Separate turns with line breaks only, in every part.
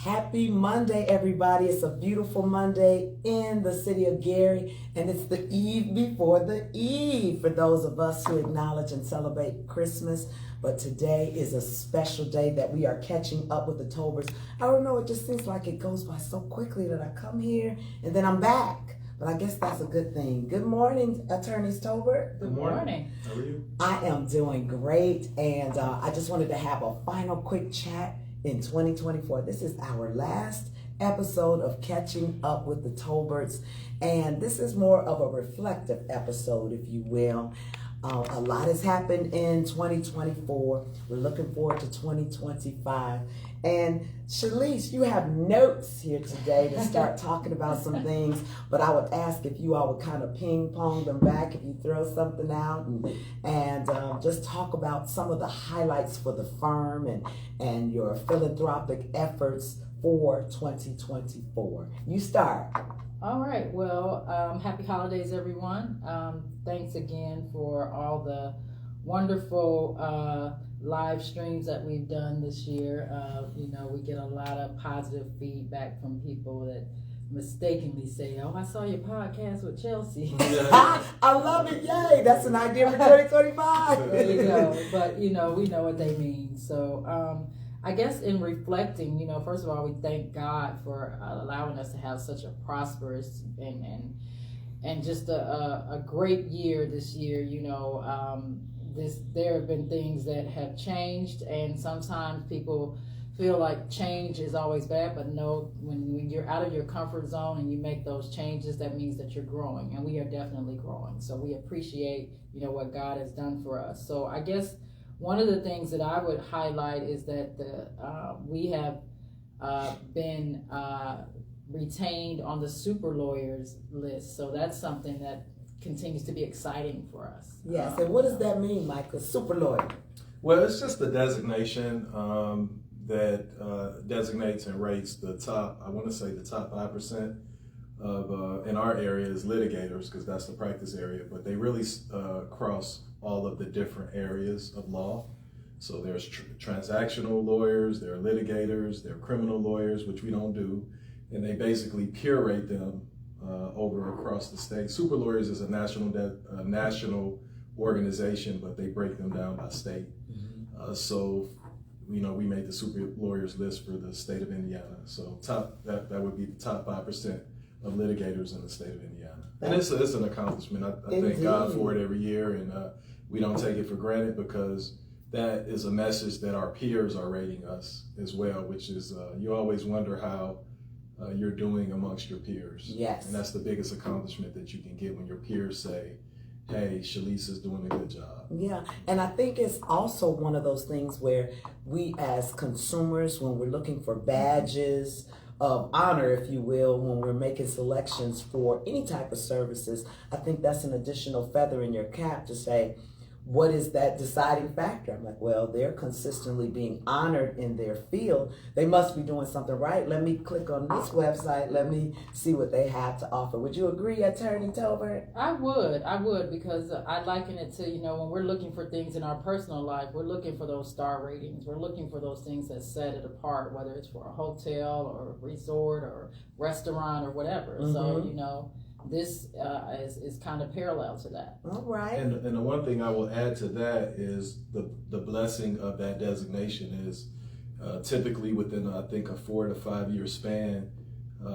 Happy Monday, everybody. It's a beautiful Monday in the city of Gary, and it's the eve before the eve for those of us who acknowledge and celebrate Christmas. But today is a special day that we are catching up with the Tolberts. I don't know, it just seems like it goes by so quickly that I come here and then I'm back. But I guess that's a good thing. Good morning, Attorneys Tolbert.
Good morning. How are you?
I am doing great, and I just wanted to have a final quick chat in 2024. This is our last episode of Catching Up with the Tolberts, and this is more of a reflective episode, if you will. A lot has happened in 2024. We're looking forward to 2025. And Shalise, you have notes here today to start talking about some things, but I would ask if you all would kind of ping pong them back, if you throw something out and just talk about some of the highlights for the firm and your philanthropic efforts for 2024. You start.
All right. Well, happy holidays, everyone. Thanks again for all the wonderful live streams that we've done this year. We get a lot of positive feedback from people that mistakenly say, "Oh, I saw your podcast with Chelsea."
I love it. Yay. That's an idea for 2025.
There you go. But, we know what they mean. So, I guess in reflecting, first of all, we thank God for allowing us to have such a prosperous and just a great year this year. There have been things that have changed, and sometimes people feel like change is always bad, but no, when you're out of your comfort zone and you make those changes, that means that you're growing, and we are definitely growing. So we appreciate, what God has done for us. So I guess one of the things that I would highlight is that we have been retained on the super lawyers list. So that's something that continues to be exciting for us.
Yes, and what does that mean, Michael? Super lawyer.
Well, it's just a designation that designates and rates the top, I want to say the top 5% of, in our area is litigators, because that's the practice area, but they really cross all of the different areas of law. So there's transactional lawyers, there are litigators, there are criminal lawyers, which we don't do, and they basically peer rate them over across the state. Super lawyers is a national organization, but they break them down by state. So we made the super lawyers list for the state of Indiana. So that would be the top 5% of litigators in the state of Indiana. And it's an accomplishment. I thank God for it every year, and we don't take it for granted, because that is a message that our peers are rating us as well, which is you always wonder how you're doing amongst your peers.
Yes.
And that's the biggest accomplishment that you can get, when your peers say, "Hey, Shalise is doing a good job."
Yeah, and I think it's also one of those things where we as consumers, when we're looking for badges of honor, if you will, when we're making selections for any type of services, I think that's an additional feather in your cap to say, what is that deciding factor? I'm like, well, they're consistently being honored in their field. They must be doing something right. Let me click on this website. Let me see what they have to offer. Would you agree, Attorney Tolbert?
I would, because I liken it to, when we're looking for things in our personal life, we're looking for those star ratings. We're looking for those things that set it apart, whether it's for a hotel or a resort or restaurant or whatever. Mm-hmm. So, this is kind of parallel to that.
All right.
And the one thing I will add to that is the blessing of that designation is typically within, I think, a 4 to 5 year span,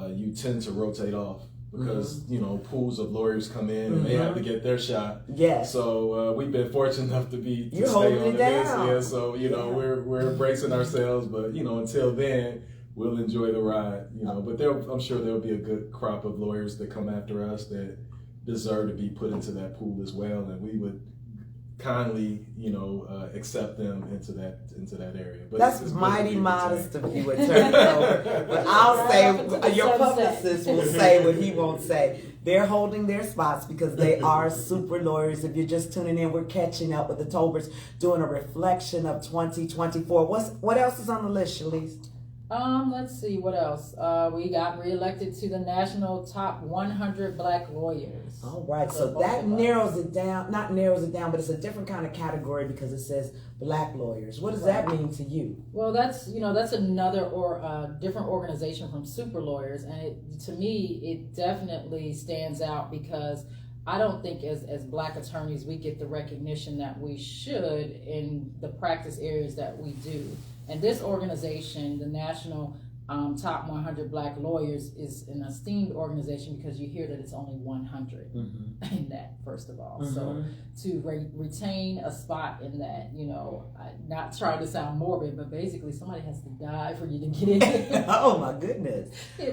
you tend to rotate off, because pools of lawyers come in and they have to get their shot.
Yes.
So we've been fortunate enough to
You're
stay
holding
on
it
the
down.
list. Yeah. So we're embracing ourselves, but until then, we'll enjoy the ride, but I'm sure there'll be a good crop of lawyers that come after us that deserve to be put into that pool as well, and we would kindly, accept them into that area. But
that's mighty modest of you, Attorney Tolbert. But I'll say, your publicist will say what he won't say. They're holding their spots because they are super lawyers. If you're just tuning in, we're catching up with the Tolberts, doing a reflection of 2024. What else is on the list, Shalise?
Let's see what else. We got reelected to the national top 100 black lawyers.
All right, so that narrows it down. Not narrows it down, but it's a different kind of category because it says black lawyers. What does that mean to you?
Well, that's another different organization from super lawyers, and to me it definitely stands out because I don't think as black attorneys we get the recognition that we should in the practice areas that we do. And this organization, the National Top 100 Black Lawyers, is an esteemed organization because you hear that it's only 100 in that, first of all. So to retain a spot in that, not trying to sound morbid, but basically somebody has to die for you to get in.
Oh my goodness.
But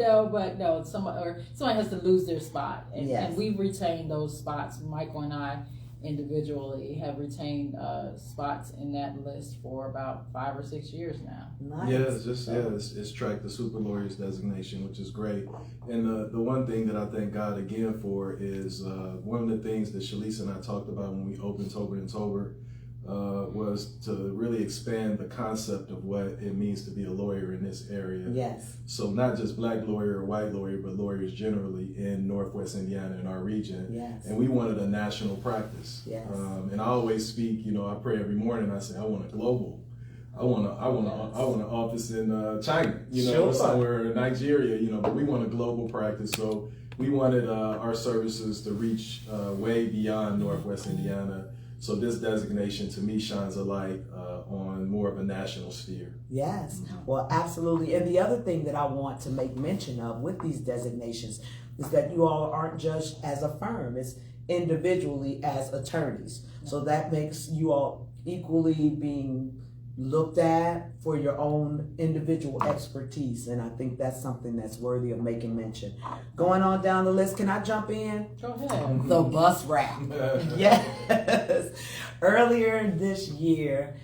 no, somebody has to lose their spot. And we've retained those spots. Michael and I individually have retained spots in that list for about 5 or 6 years now.
Nice.
Yeah, it's tracked the super lawyers designation, which is great. And the one thing that I thank God again for is one of the things that Shalisa and I talked about when we opened Tolbert was to really expand the concept of what it means to be a lawyer in this area.
Yes. So
not just black lawyer or white lawyer, but lawyers generally in Northwest Indiana in our region.
Yes.
And we wanted a national practice.
Yes.
And I always speak, I pray every morning. I say, I want a global. I want an office in China, somewhere in Nigeria, but we want a global practice. So we wanted our services to reach way beyond Northwest Indiana. So this designation to me shines a light on more of a national sphere.
Yes, well, absolutely. And the other thing that I want to make mention of with these designations is that you all aren't judged as a firm, it's individually as attorneys. So that makes you all equally being looked at for your own individual expertise, and I think that's something that's worthy of making mention. Going on down the list, can I jump in?
Go ahead.
The bus wrap. Yes. Earlier this year,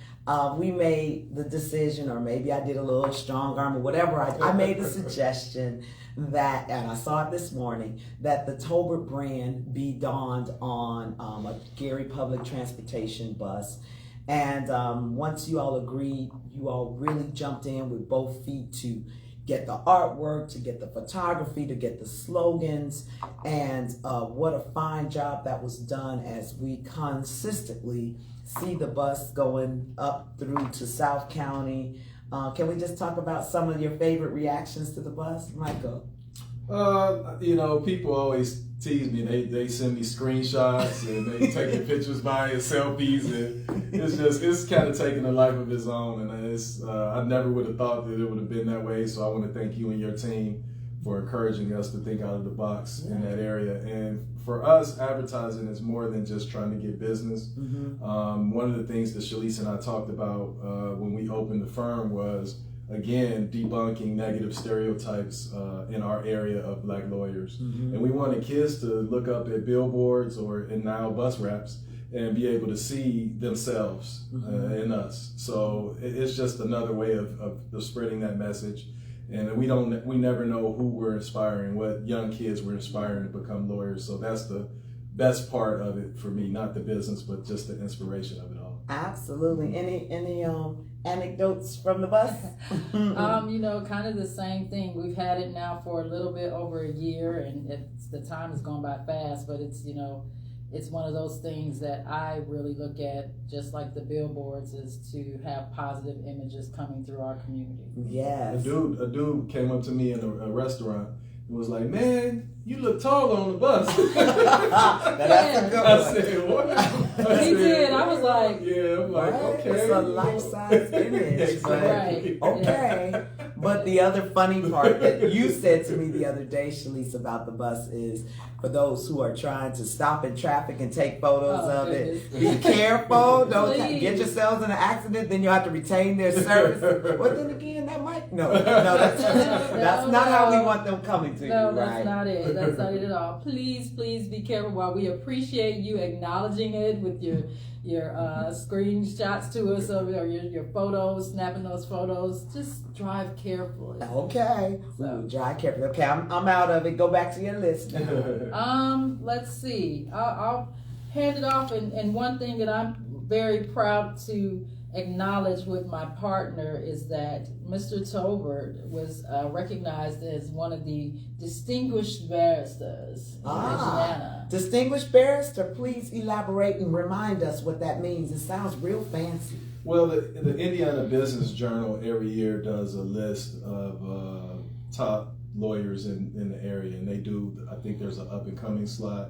we made the decision, or maybe I did a little strong arm or whatever, I made the suggestion that, and I saw it this morning, that the Tolbert brand be donned on a Gary public transportation bus. And once you all agreed, you all really jumped in with both feet to get the artwork, to get the photography, to get the slogans. And what a fine job that was done as we consistently see the bus going up through to South County. Can we just talk about some of your favorite reactions to the bus, Michael?
People always tease me. They send me screenshots and they taking pictures by and selfies, and it's kind of taking a life of its own. And I never would have thought that it would have been that way. So I want to thank you and your team for encouraging us to think out of the box in that area. And for us, advertising is more than just trying to get business. One of the things that Shalisa and I talked about when we opened the firm was, again, debunking negative stereotypes in our area of black lawyers. And we wanted kids to look up at billboards and now bus wraps and be able to see themselves in us. So it's just another way of spreading that message. And we never know who we're inspiring, what young kids we're inspiring to become lawyers. So that's the best part of it for me, not the business, but just the inspiration of it all.
Absolutely. Any anecdotes from the bus?
Kind of the same thing. We've had it now for a little bit over a year, and the time has gone by fast, but it's one of those things that I really look at, just like the billboards, is to have positive images coming through our community.
Yes.
A dude came up to me in a restaurant and was like, "Man, you look taller on the bus."
That's a good one.
I said, "What?"
He did. I was like,
"Yeah." I'm like, "Okay."
It's a life-size image. But,
Right.
Okay. But the other funny part that you said to me the other day, Shalise, about the bus is, for those who are trying to stop in traffic and take photos of it, be careful. Don't get yourselves in an accident, then you'll have to retain their service. But then again, that might that's not how we want them coming to you.
No, that's
right?
not it. That's not it at all. Please be careful. While we appreciate you acknowledging it with your screenshots to us or your photos, snapping those photos, just drive carefully.
Okay.
So.
Drive carefully. Okay, I'm out of it. Go back to your list.
Let's see. I'll hand it off. And one thing that I'm very proud to acknowledge with my partner is that Mr. Tolbert was recognized as one of the distinguished barristers in Indiana.
Distinguished barrister, please elaborate and remind us what that means. It sounds real fancy.
Well, the Indiana Business Journal every year does a list of top lawyers in the area, and they do. I think there's an up and coming slot,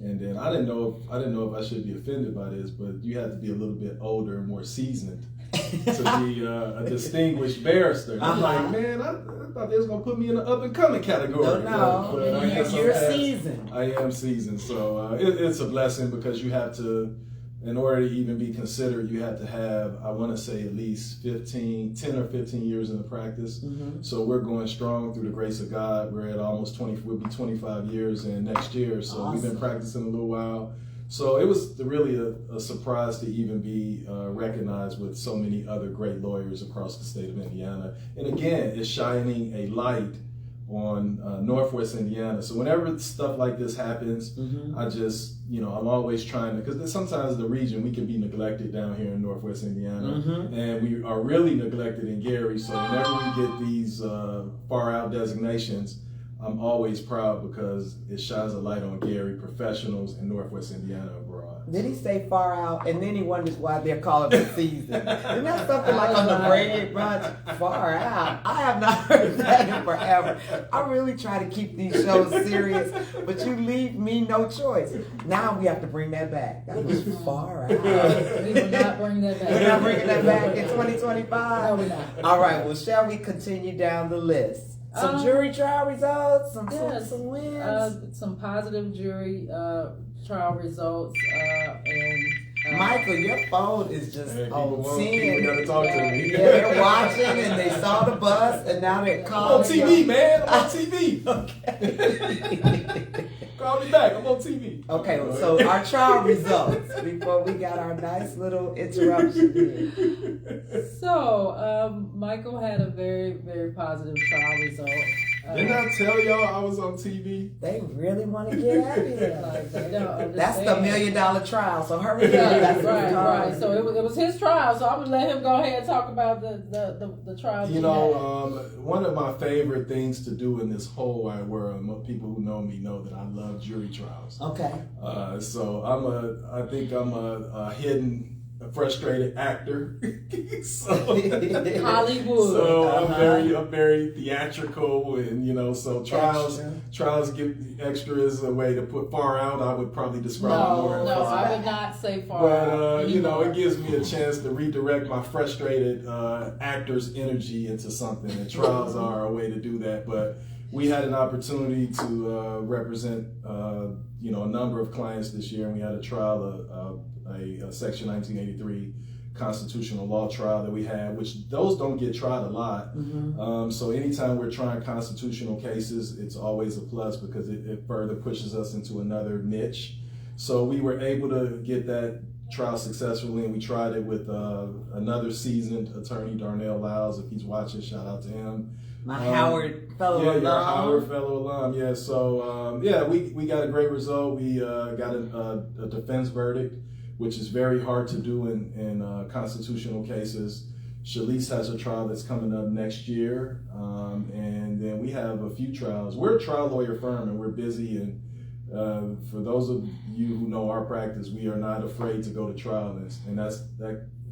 and then I didn't know if I should be offended by this, but you have to be a little bit older and more seasoned to be a distinguished barrister. And I'm like, man, I thought they was gonna put me in the up and coming category.
No,
but I guess
you're seasoned.
I am seasoned, so it's a blessing because you have to. In order to even be considered, you have to have, I want to say, at least 10 or 15 years in the practice.
Mm-hmm.
So we're going strong through the grace of God. We're at almost 20, we'll be 25 years in next year. So
Awesome.
We've been practicing a little while. So it was really a surprise to even be recognized with so many other great lawyers across the state of Indiana. And again, it's shining a light on Northwest Indiana. So whenever stuff like this happens,
Mm-hmm.
I just, I'm always trying to, because sometimes the region, we can be neglected down here in Northwest Indiana,
Mm-hmm.
and we are really neglected in Gary. So whenever we get these far out designations, I'm always proud because it shines a light on Gary professionals in Northwest Indiana abroad.
Did he say far out? And then he wonders why they're calling it season. Isn't that something like on the Brady Bunch? Far out. I have not heard that in forever. I really try to keep these shows serious, but you leave me no choice. Now we have to bring that back. That was far out.
We will not bring that back.
We're not bringing that back in 2025?
No, we're not.
All right, well, shall we continue down the list? Some jury trial results, some wins.
Some positive jury trial results, and
Michael, your phone is just on 10.
You gotta talk to me.
Yeah, they're watching and they saw the bus and now they're
I'm
calling.
on TV, man. I'm on TV.
Okay.
Call me back. I'm on TV.
Okay, so our trial results before we got our nice little interruption here.
So Michael had a very, very positive trial result.
Didn't I tell y'all I was on TV?
They really want to get at you.
Like, they don't understand.
That's the $1 million trial, so hurry up.
Yeah,
That's what
right,
we call
right.
it.
So it was his trial, so I'm gonna let him go ahead and talk about the trial.
One of my favorite things to do in this whole wide world, people who know me know that I love jury trials.
Okay.
So I think I'm a hidden, frustrated actor. So
Hollywood.
So I'm very theatrical, and so trials give extra is a way to put far out. I would probably describe more.
No, I would not say far
But
out.
it gives me a chance to redirect my frustrated actor's energy into something, and trials are a way to do that. But we had an opportunity to represent a number of clients this year, and we had a trial, a Section 1983 constitutional law trial that we had, which those don't get tried a lot.
Mm-hmm.
So anytime we're trying constitutional cases, it's always a plus because it further pushes us into another niche. So we were able to get that trial successfully, and we tried it with another seasoned attorney, Darnell Lyles. If he's watching, shout out to him.
My Howard fellow alum.
Yeah, Howard fellow alum. Yeah, so we got a great result. We got a defense verdict, which is very hard to do in constitutional cases. Shalise has a trial that's coming up next year, and then we have a few trials. We're a trial lawyer firm, and we're busy. And for those of you who know our practice, we are not afraid to go to trial, and that's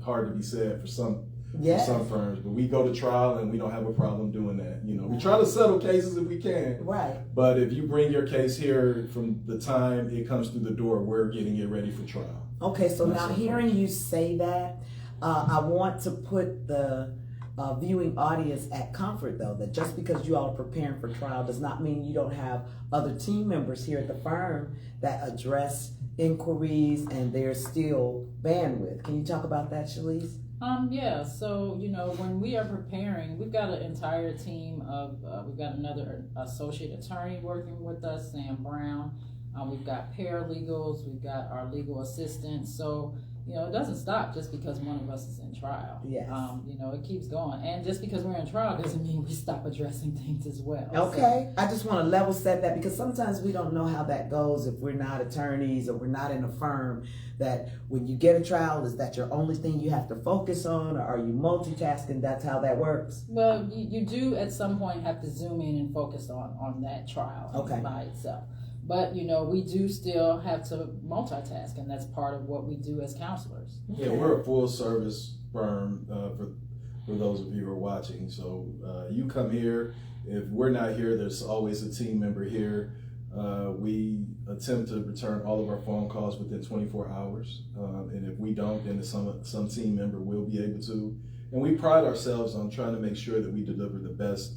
hard to be said for some.
Yes.
For some firms, but we go to trial and we don't have a problem doing that. We try to settle cases if we can.
Right.
But if you bring your case here from the time it comes through the door, we're getting it ready for trial.
Okay, so now hearing you say that, I want to put the viewing audience at comfort, though, that just because you all are preparing for trial does not mean you don't have other team members here at the firm that address inquiries and there's still bandwidth. Can you talk about that, Shalise?
Yeah, so, when we are preparing, we've got an entire team of, we've got another associate attorney working with us, Sam Brown. We've got paralegals, we've got our legal assistants. So it doesn't stop just because one of us is in trial.
Yes.
It keeps going. And just because we're in trial doesn't mean we stop addressing things as well.
Okay. So, I just want to level set that, because sometimes we don't know how that goes if we're not attorneys or we're not in a firm, that when you get a trial, is that your only thing you have to focus on, or are you multitasking? That's how that works.
Well, you do at some point have to zoom in and focus on that trial by itself. But, we do still have to multitask, and that's part of what we do as counselors.
Yeah, we're a full service firm for those of you who are watching. So you come here. If we're not here, there's always a team member here. We attempt to return all of our phone calls within 24 hours. And if we don't, then some team member will be able to. And we pride ourselves on trying to make sure that we deliver the best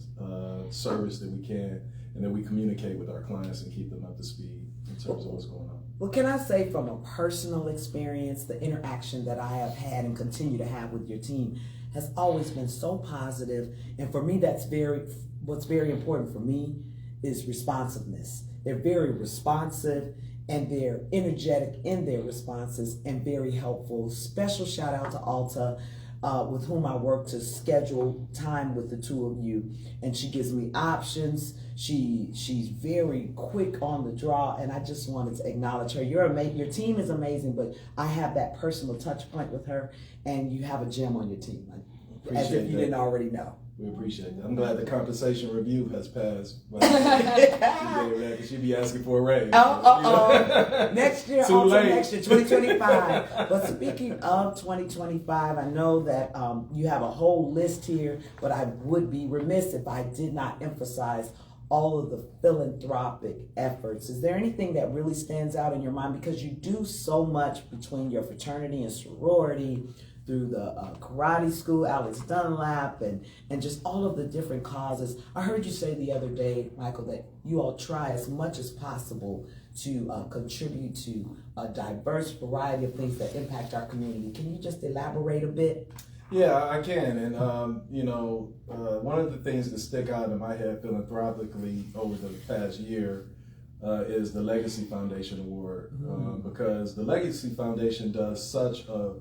service that we can, and that we communicate with our clients and keep them up to speed in terms of what's going on.
Well, can I say from a personal experience, the interaction that I have had and continue to have with your team has always been so positive. And for me, what's very important for me is responsiveness. They're very responsive, and they're energetic in their responses and very helpful. Special shout out to Alta, with whom I work to schedule time with the two of you, and she gives me options. She's very quick on the draw, and I just wanted to acknowledge her. You're amazing. Your team is amazing, but I have that personal touch point with her, and you have a gem on your team, as if you didn't already know.
We appreciate that. I'm glad the compensation review has passed. Because she'd be asking for a raise.
Next year,
Too late.
Next year, 2025. But speaking of 2025, I know that you have a whole list here, but I would be remiss if I did not emphasize all of the philanthropic efforts. Is there anything that really stands out in your mind? Because you do so much between your fraternity and sorority, through the karate school, Alex Dunlap, and just all of the different causes. I heard you say the other day, Michael, that you all try as much as possible to contribute to a diverse variety of things that impact our community. Can you just elaborate a bit?
Yeah, I can. And, one of the things that stick out in my head philanthropically over the past year is the Legacy Foundation Award. Because the Legacy Foundation does such a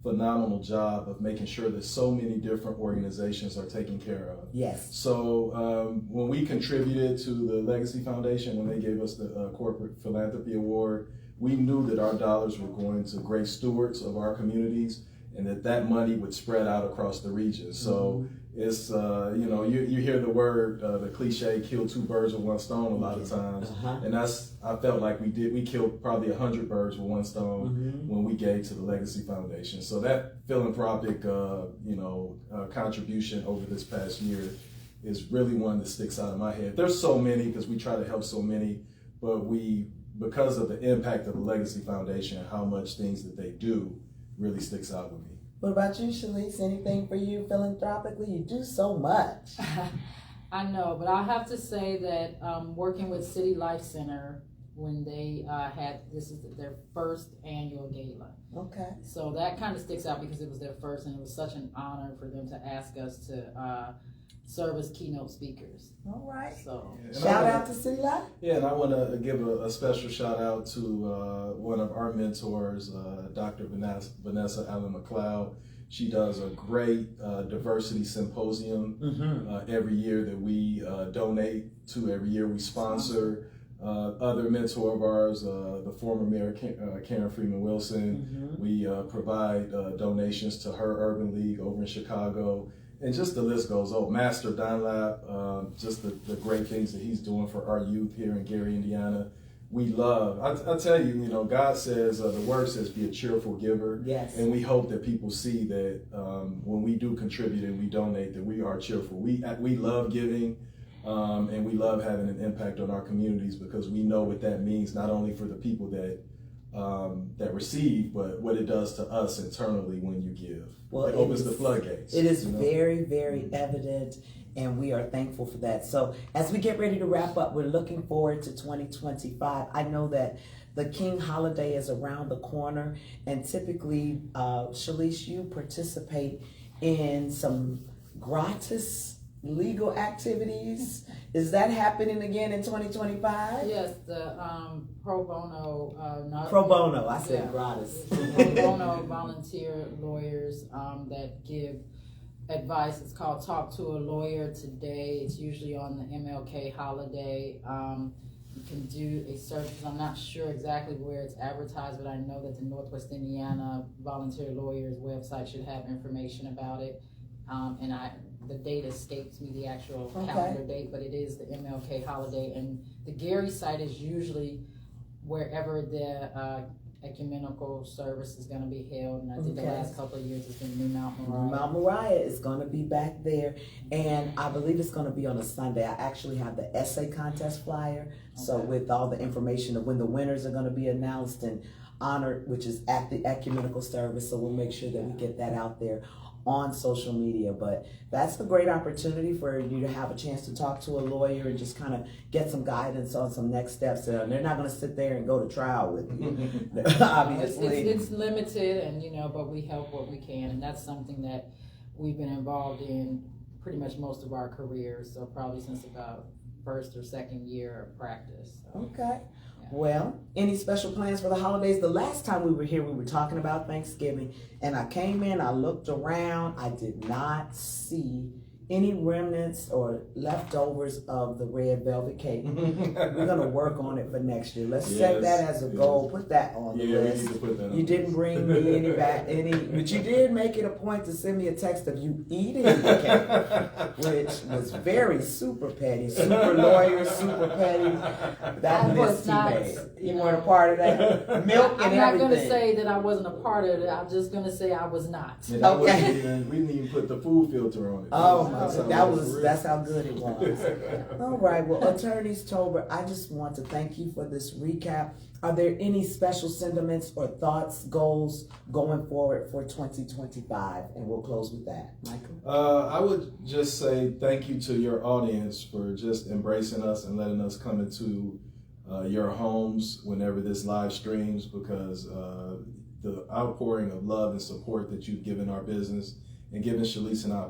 phenomenal job of making sure that so many different organizations are taken care of.
Yes.
So when we contributed to the Legacy Foundation, when they gave us the Corporate Philanthropy Award, we knew that our dollars were going to great stewards of our communities, and that money would spread out across the region. So it's, you hear the word, the cliche, kill two birds with one stone a lot of times. And I felt like we killed probably 100 birds with one stone when we gave to the Legacy Foundation. So that philanthropic, contribution over this past year is really one that sticks out in my head. There's so many, because we try to help so many, but because of the impact of the Legacy Foundation and how much things that they do really sticks out with me.
What about you, Shalise? Anything for you philanthropically? You do so much.
I know, but I have to say that working with City Life Center when they this is their first annual gala.
Okay.
So that kind of sticks out because it was their first, and it was such an honor for them to ask us to serve as keynote speakers.
All right.
So
shout out to City Life.
Yeah, and I want to give a special shout out to one of our mentors, Dr. Vanessa Allen McLeod. She does a great diversity symposium every year that we donate to. Every year we sponsor. Other mentor of ours, the former Mayor Karen Freeman Wilson, we provide donations to her Urban League over in Chicago. And just the list goes on. Master Dunlap, just the great things that he's doing for our youth here in Gary, Indiana. We love, I tell you, God says, the word says, be a cheerful giver.
Yes.
And we hope that people see that when we do contribute and we donate, that we are cheerful. We love giving, and we love having an impact on our communities, because we know what that means, not only for the people that receive, but what it does to us internally when you give. Well, it opens the floodgates.
It is very, very evident, and we are thankful for that. So as we get ready to wrap up, we're looking forward to 2025. I know that the King holiday is around the corner, and typically, Shalise, you participate in some gratis legal activities. Is that happening again in 2025?
Yes, the pro bono.
Pro bono, I said
yeah.
gratis.
Pro bono volunteer lawyers that give advice. It's called Talk to a Lawyer Today. It's usually on the MLK holiday. You can do a search. I'm not sure exactly where it's advertised, but I know that the Northwest Indiana Volunteer Lawyers website should have information about it. And the date escapes me, the actual calendar date, but it is the MLK holiday. And the Gary site is usually wherever the ecumenical service is going to be held, and I think the last couple of years it's been New Mount Moriah.
New Mount Moriah is going to be back there, and I believe it's going to be on a Sunday. I actually have the essay contest flyer, so with all the information of when the winners are going to be announced and honored, which is at the ecumenical service, so we'll make sure that we get that out there on social media. But that's a great opportunity for you to have a chance to talk to a lawyer and just kind of get some guidance on some next steps. And they're not going to sit there and go to trial with you. Obviously,
it's limited, and but we help what we can, and that's something that we've been involved in pretty much most of our careers. So probably since about first or second year of practice. So.
Okay. Well, any special plans for the holidays? The last time we were here, we were talking about Thanksgiving, and I came in, I looked around, I did not see any remnants or leftovers of the red velvet cake. We're going to work on it for next year. Let's set that as a goal. Put that on the list.
We need to put that on
you didn't bring me but you did make it a point to send me a text of you eating the cake, which was very super petty, super lawyer, super petty. That list he made. You weren't a part of that. Milk and everything.
I'm not going to say that I wasn't a part of it. I'm just going to say I was not.
Yeah, we didn't even put the food filter on it.
Oh, that's how good it was. All right, well, Attorneys Tolbert, I just want to thank you for this recap. Are there any special sentiments or thoughts, goals going forward for 2025? And we'll close with that. Michael?
I would just say thank you to your audience for just embracing us and letting us come into your homes whenever this live streams, because the outpouring of love and support that you've given our business and given Shalise and I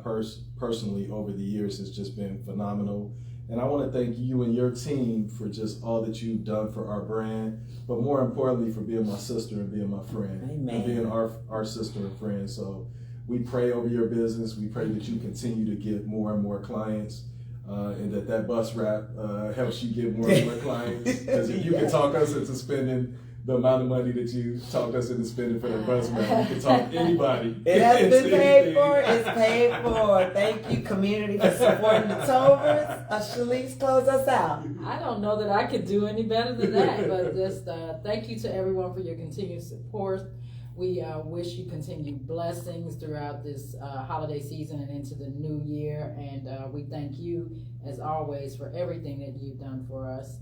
personally over the years has just been phenomenal. And I want to thank you and your team for just all that you've done for our brand, but more importantly for being my sister and being my friend.
Amen.
And being our sister and friend. So we pray over your business. We pray that you continue to get more and more clients, and that bus wrap helps you get more and more clients. Because if you can talk us into spending the amount of money that you talked us into spending for the bus wrap, you can talk anybody.
It has been paid for. It's paid for. Thank you, community, for supporting the Tolberts. Shalise, close us out.
I don't know that I could do any better than that, but just thank you to everyone for your continued support. We wish you continued blessings throughout this holiday season and into the new year. And we thank you, as always, for everything that you've done for us.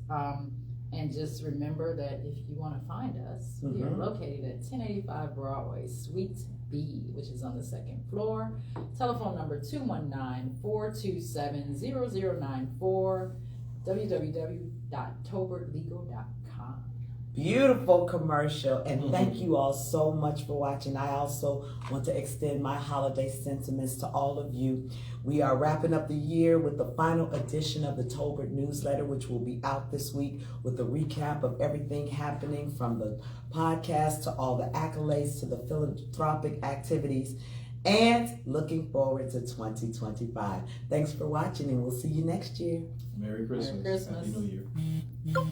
And just remember that if you want to find us, we are located at 1085 Broadway, Suite B, which is on the second floor. Telephone number 219-427-0094, www.tolbertlegal.com.
Beautiful commercial, and thank you all so much for watching. I also want to extend my holiday sentiments to all of you. We are wrapping up the year with the final edition of the Tolbert newsletter, which will be out this week with a recap of everything happening from the podcast to all the accolades to the philanthropic activities, and looking forward to 2025. Thanks for watching, and we'll see you next year.
Merry Christmas.
Merry Christmas.
Happy New Year.